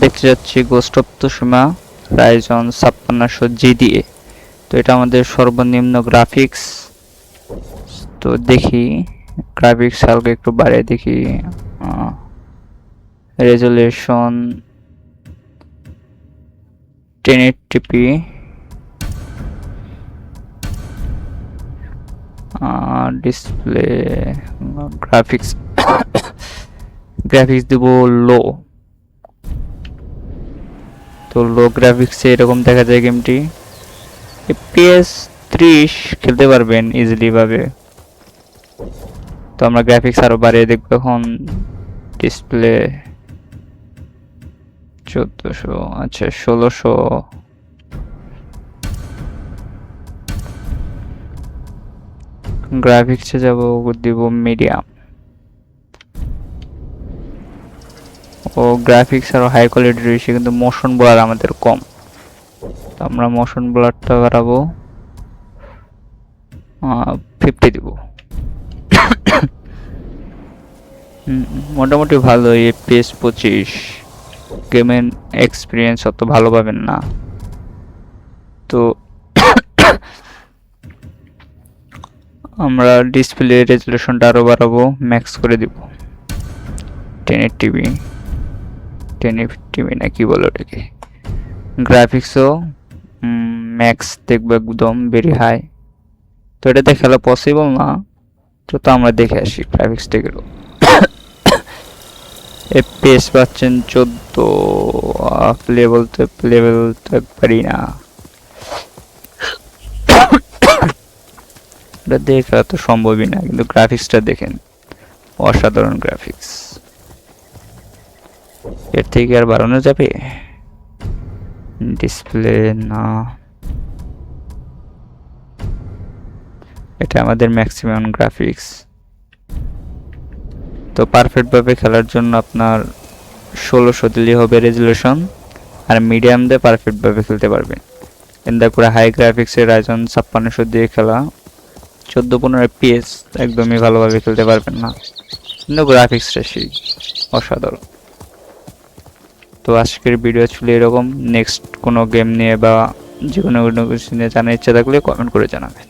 দেখতে যাচ্ছি ghost of তুষিমা Ryzen 5600G দিয়ে। তো এটা আমাদের সর্বনিম্ন গ্রাফিক্স। তো দেখি গ্রাফিক্স হালকা একটু বাড়িয়ে দেখি, resolution 1080p, display graphics graphics দেব লো। তো লো গ্রাফিক্সে এরকম দেখা যায় গেমটি। FPS 30 খেলতে পারবেন ইজিলি ভাবে। তো আমরা গ্রাফিক্স আরো বাড়িয়ে দেখবো এখন। ডিসপ্লে 1400, আচ্ছা 1600। গ্রাফিক্সে যাব, দিব মিডিয়াম। ও গ্রাফিক্স আরো হাই কোয়ালিটি রয়েছে, কিন্তু মোশন ব্লার আমাদের কম। তো আমরা মোশন ব্লারটা বাড়াবো, 50 দিব। মোটামুটি ভালো। FPS 25, গেমের এক্সপিরিয়েন্স অত ভালো পাবেন না। তো আমরা ডিসপ্লে রেজুলেশনটা আরো বাড়াবো, ম্যাক্স করে দিব 1080p না কি বলে ওটাকে। গ্রাফিক্সও ম্যাক্স দেখবো, একদম ভেরি হাই। তো এটাতে খেলা পসিবল না, তো আমরা দেখে আসি গ্রাফিক্স থেকে। FPS পাচ্ছেন 14, প্লেবল তো একবারই না। এটা দেখা তো সম্ভবই না, কিন্তু গ্রাফিক্সটা দেখেন, অসাধারণ গ্রাফিক্স। এর থেকে আর বাড়ানো যাবে? ডিসপ্লে না, এটা আমাদের ম্যাক্সিমাম গ্রাফিক্স। তো পারফেক্ট ভাবে খেলার জন্য আপনার 1600 দিলেই হবে রেজুলেশন, আর মিডিয়াম দিয়ে পারফেক্ট ভাবে খেলতে পারবেন। কিন্তু করে হাই গ্রাফিক্সের রাইজন 5600 দিয়ে খেলা 14-15 FPS একদমই ভালোভাবে খেলতে পারবেন না, কিন্তু গ্রাফিক্সটা সেই অসাধারণ। তো আজকের ভিডিও ছিল এরকম। নেক্সট কোনো গেম নিয়ে বা যে কোনো কিছু নিয়ে জানার ইচ্ছা থাকলে কমেন্ট করে জানাবেন।